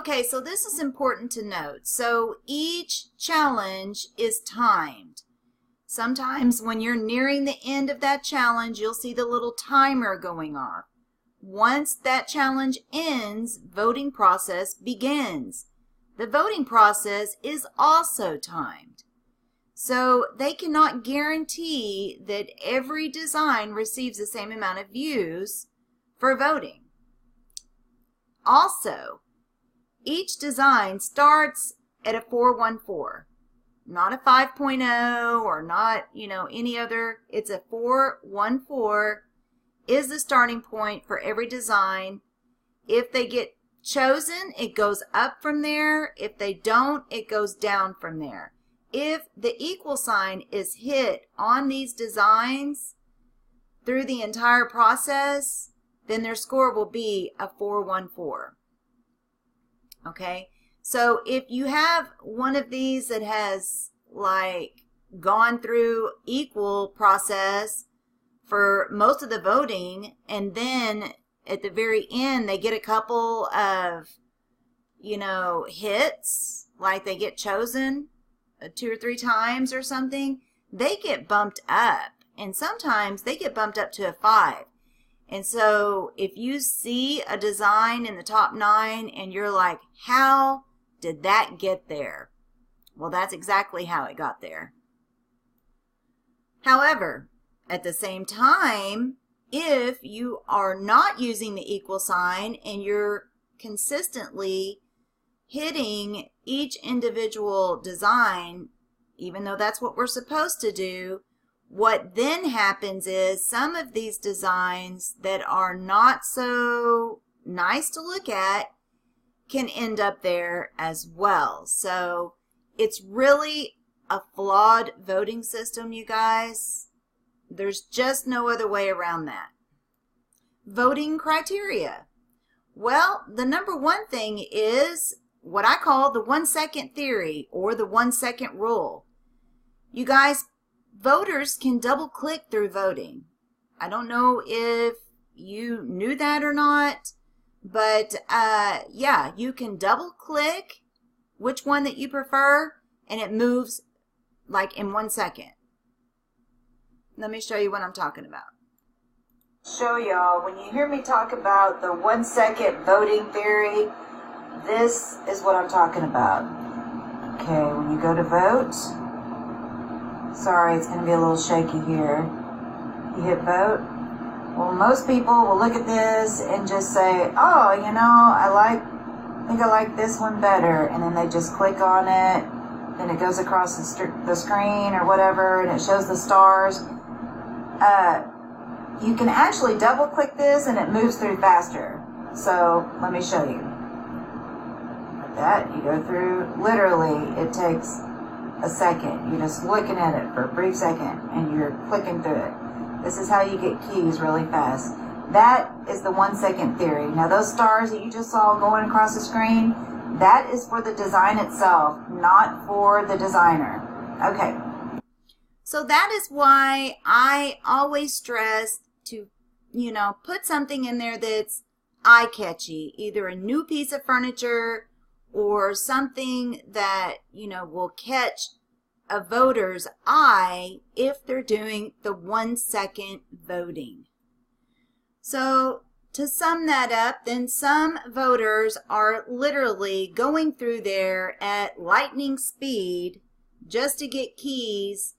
Okay, so this is important to note. So each challenge is timed. Sometimes when you're nearing the end of that challenge, you'll see the little timer going off. Once that challenge ends, voting process begins. The voting process is also timed. So they cannot guarantee that every design receives the same amount of views for voting. Also, each design starts at a 414, not a 5.0 or not, any other. It's a 414 is the starting point for every design. If they get chosen, it goes up from there. If they don't, it goes down from there. If the equal sign is hit on these designs through the entire process, then their score will be a 414. Okay, so if you have one of these that has gone through equal process for most of the voting, and then at the very end they get a couple of hits, like they get chosen 2 or 3 times or something, they get bumped up, and sometimes they get bumped up to a 5. And so if you see a design in the top 9 and you're like, how did that get there? Well, that's exactly how it got there. However, at the same time, if you are not using the equal sign and you're consistently hitting each individual design, even though that's what we're supposed to do, what then happens is some of these designs that are not so nice to look at can end up there as well. So it's really a flawed voting system, you guys. There's just no other way around that. Voting criteria. Well, the number one thing is what I call the 1 second theory or the 1 second rule. You guys, voters can double click through voting. I don't know if you knew that or not, but yeah, you can double click which one that you prefer and it moves in 1 second. Let me show you what I'm talking about. Show y'all, when you hear me talk about the 1 second voting theory, this is what I'm talking about. Okay, when you go to vote, sorry, it's going to be a little shaky here. You hit vote. Well, most people will look at this and just say, oh, I think I like this one better. And then they just click on it. Then it goes across the screen or whatever, and it shows the stars. You can actually double click this and it moves through faster. So let me show you. Like that, you go through, literally it takes a second. You're just looking at it for a brief second and you're clicking through it. This is how you get keys really fast. That is the 1 second theory. Now those stars that you just saw going across the screen, that is for the design itself, not for the designer. Okay. So that is why I always stress to, put something in there that's eye-catchy, either a new piece of furniture or something that, will catch a voter's eye if they're doing the 1 second voting. So to sum that up, then some voters are literally going through there at lightning speed just to get keys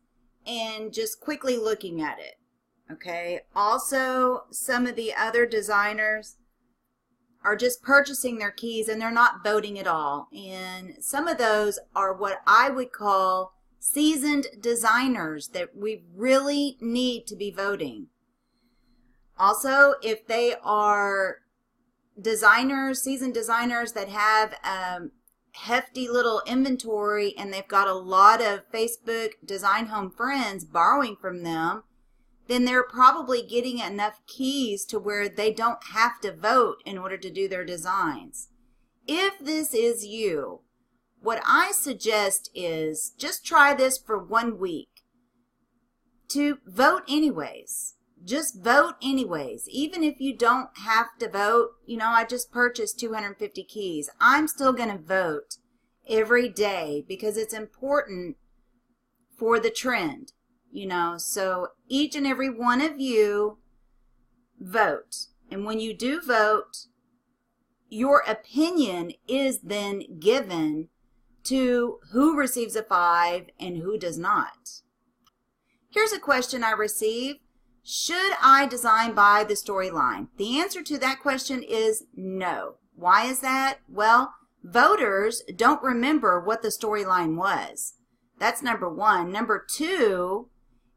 and just quickly looking at it. Okay. Also, some of the other designers are just purchasing their keys and they're not voting at all. And some of those are what I would call seasoned designers that we really need to be voting. Also, if they are designers, seasoned designers that have hefty little inventory and they've got a lot of Facebook Design Home friends borrowing from them, then they're probably getting enough keys to where they don't have to vote in order to do their designs. If this is you, what I suggest is just try this for 1 week to vote anyways. just vote anyways. Even if you don't have to vote, you know, I just purchased 250 keys. I'm still going to vote every day because it's important for the trend, you know. So each and every one of you vote. And when you do vote, your opinion is then given to who receives a 5 and who does not. Here's a question I received. Should I design by the storyline? The answer to that question is no. Why is that? Well, voters don't remember what the storyline was. That's number one. Number two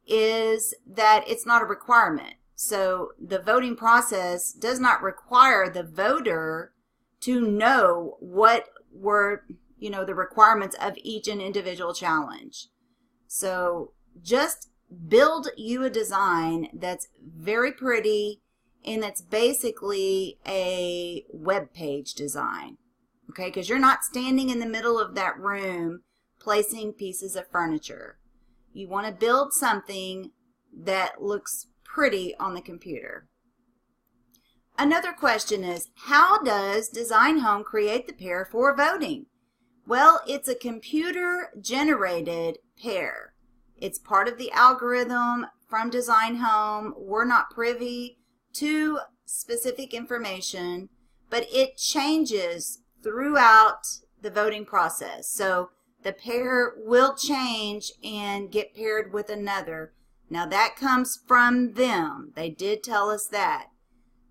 is that it's not a requirement. So the voting process does not require the voter to know what were, you know, the requirements of each and individual challenge. So just build you a design that's very pretty and that's basically a web page design, okay? Because you're not standing in the middle of that room placing pieces of furniture. You want to build something that looks pretty on the computer. Another question is, how does Design Home create the pair for voting? Well, it's a computer-generated pair. It's part of the algorithm from Design Home. We're not privy to specific information, but it changes throughout the voting process. So the pair will change and get paired with another. Now that comes from them. They did tell us that.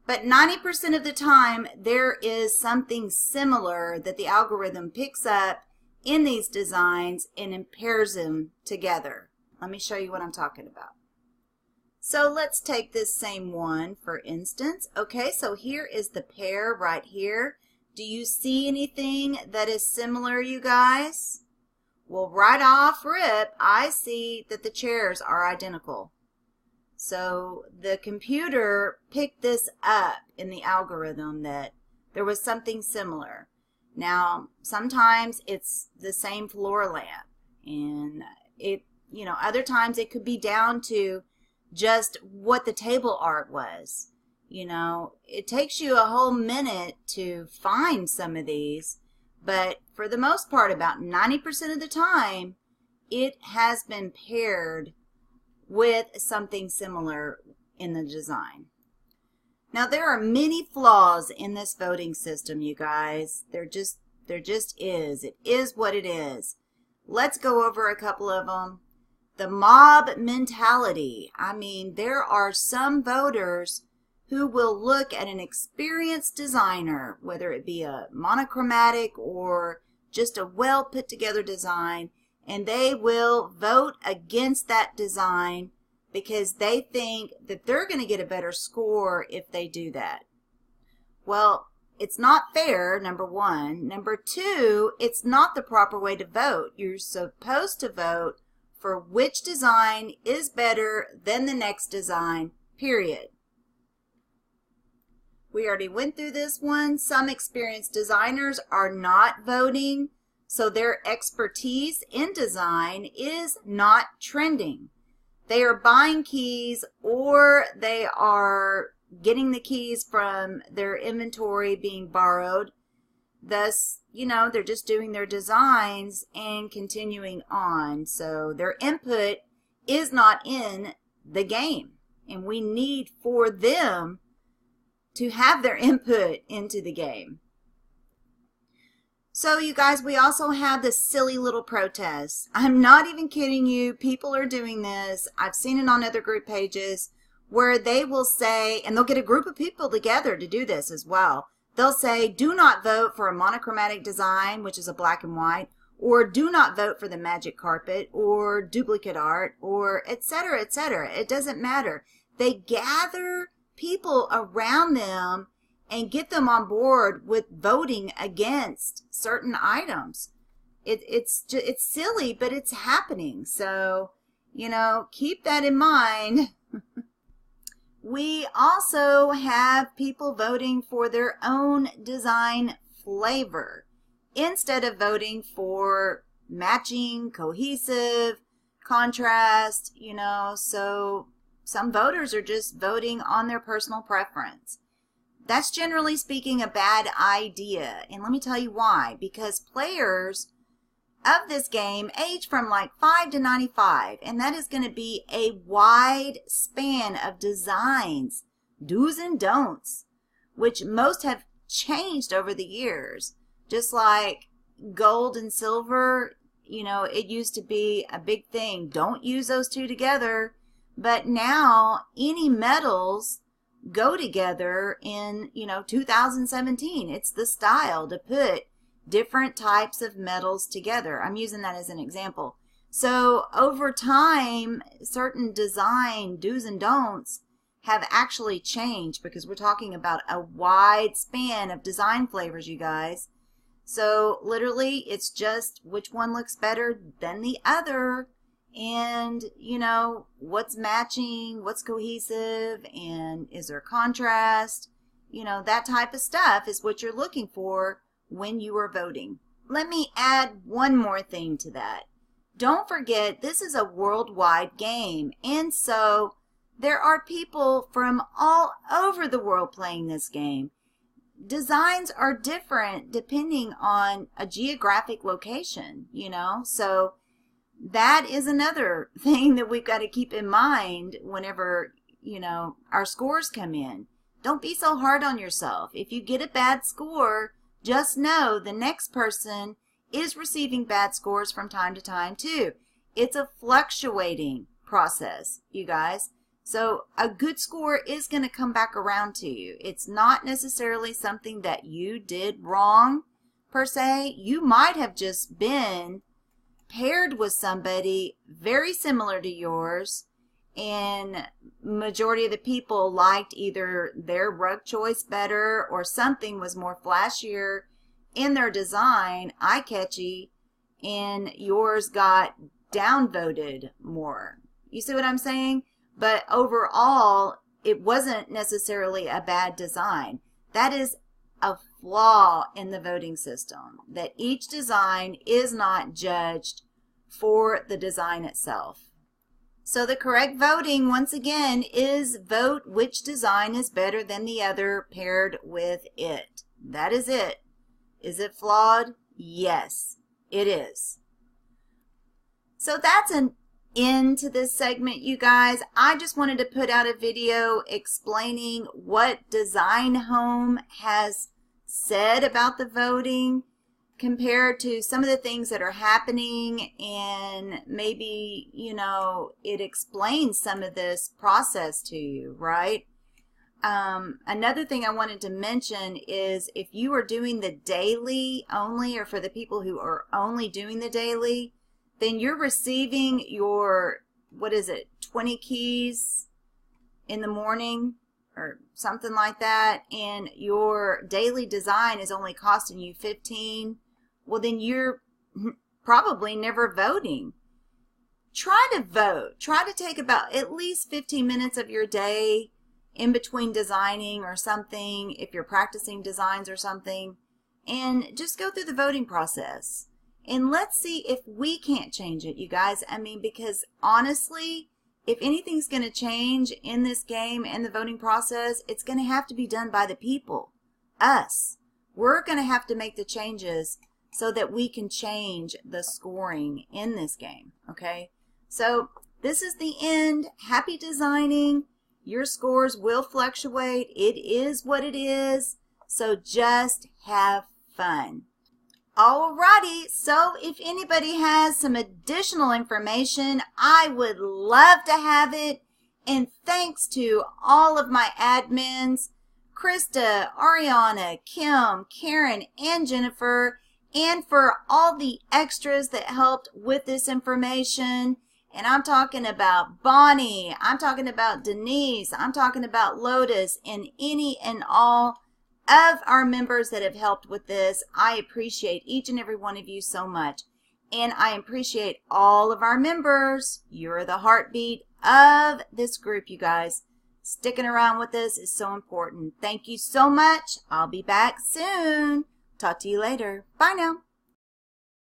But 90% of the time, there is something similar that the algorithm picks up in these designs and pairs them together. Let me show you what I'm talking about. So let's take this same one, for instance. Okay, so here is the pair right here. Do you see anything that is similar, you guys? Well, right off rip, I see that the chairs are identical. So the computer picked this up in the algorithm that there was something similar. Now, sometimes it's the same floor lamp, and it, you know, other times it could be down to just what the table art was. You know, it takes you a whole minute to find some of these, but for the most part, about 90% of the time, it has been paired with something similar in the design. Now, there are many flaws in this voting system, you guys. There just is. It is what it is. Let's go over a couple of them. The mob mentality. I mean, there are some voters who will look at an experienced designer, whether it be a monochromatic or just a well put together design, and they will vote against that design because they think that they're going to get a better score if they do that. Well, it's not fair, number one. Number two, it's not the proper way to vote. You're supposed to vote for which design is better than the next design, period. We already went through this one. Some experienced designers are not voting, so their expertise in design is not trending. They are buying keys, or they are getting the keys from their inventory being borrowed. Thus, you know, they're just doing their designs and continuing on. So their input is not in the game, and we need for them to have their input into the game. So you guys, we also have this silly little protest. I'm not even kidding you. People are doing this. I've seen it on other group pages where they will say, and they'll get a group of people together to do this as well. They'll say, do not vote for a monochromatic design, which is a black and white, or do not vote for the magic carpet, or duplicate art, or etc., etc. It doesn't matter. They gather people around them and get them on board with voting against certain items. It's silly, but it's happening. So, you know, keep that in mind. We also have people voting for their own design flavor instead of voting for matching, cohesive, contrast, you know. So some voters are just voting on their personal preference. That's generally speaking a bad idea. And let me tell you why. Because players of this game age from like 5 to 95. And that is going to be a wide span of designs, do's and don'ts, which most have changed over the years. Just like gold and silver, you know, it used to be a big thing. Don't use those two together. But now any metals go together in, 2017. It's the style to put different types of metals together. I'm using that as an example. So over time, certain design do's and don'ts have actually changed because we're talking about a wide span of design flavors, you guys. So literally, it's just which one looks better than the other, and what's matching, what's cohesive, and is there contrast, that type of stuff is what you're looking for when you are voting. Let me add one more thing to that. Don't forget, this is a worldwide game, and so there are people from all over the world playing this game. Designs are different depending on a geographic location, so that is another thing that we've got to keep in mind whenever, our scores come in. Don't be so hard on yourself. If you get a bad score, just know the next person is receiving bad scores from time to time too. It's a fluctuating process, you guys. So a good score is going to come back around to you. It's not necessarily something that you did wrong per se. You might have just been paired with somebody very similar to yours, and majority of the people liked either their rug choice better or something was more flashier in their design, eye-catchy, and yours got downvoted more. You see what I'm saying? But overall, it wasn't necessarily a bad design. That is a flaw in the voting system, that each design is not judged for the design itself. So the correct voting, once again, is vote which design is better than the other paired with it. That is it. Is it flawed? Yes, it is. So that's an end to this segment, you guys. I just wanted to put out a video explaining what Design Home has said about the voting compared to some of the things that are happening, and maybe, it explains some of this process to you, right? Another thing I wanted to mention is if you are doing the daily only, or for the people who are only doing the daily, then you're receiving your, 20 keys in the morning or something like that, and your daily design is only costing you 15. Well, then you're probably never voting. Try to vote. Try to take about at least 15 minutes of your day in between designing or something, if you're practicing designs or something, and just go through the voting process. And let's see if we can't change it, you guys. I mean, because honestly, if anything's going to change in this game and the voting process, it's going to have to be done by the people, us. We're going to have to make the changes so that we can change the scoring in this game, okay? So this is the end. Happy designing. Your scores will fluctuate. It is what it is. So just have fun. Alrighty, so if anybody has some additional information, I would love to have it. And thanks to all of my admins, Krista, Ariana, Kim, Karen, and Jennifer, and for all the extras that helped with this information. And I'm talking about Bonnie, I'm talking about Denise, I'm talking about Lotus, and any and all of our members that have helped with this. I appreciate each and every one of you so much. And I appreciate all of our members. You're the heartbeat of this group, you guys. Sticking around with us is so important. Thank you so much. I'll be back soon. Talk to you later. Bye now.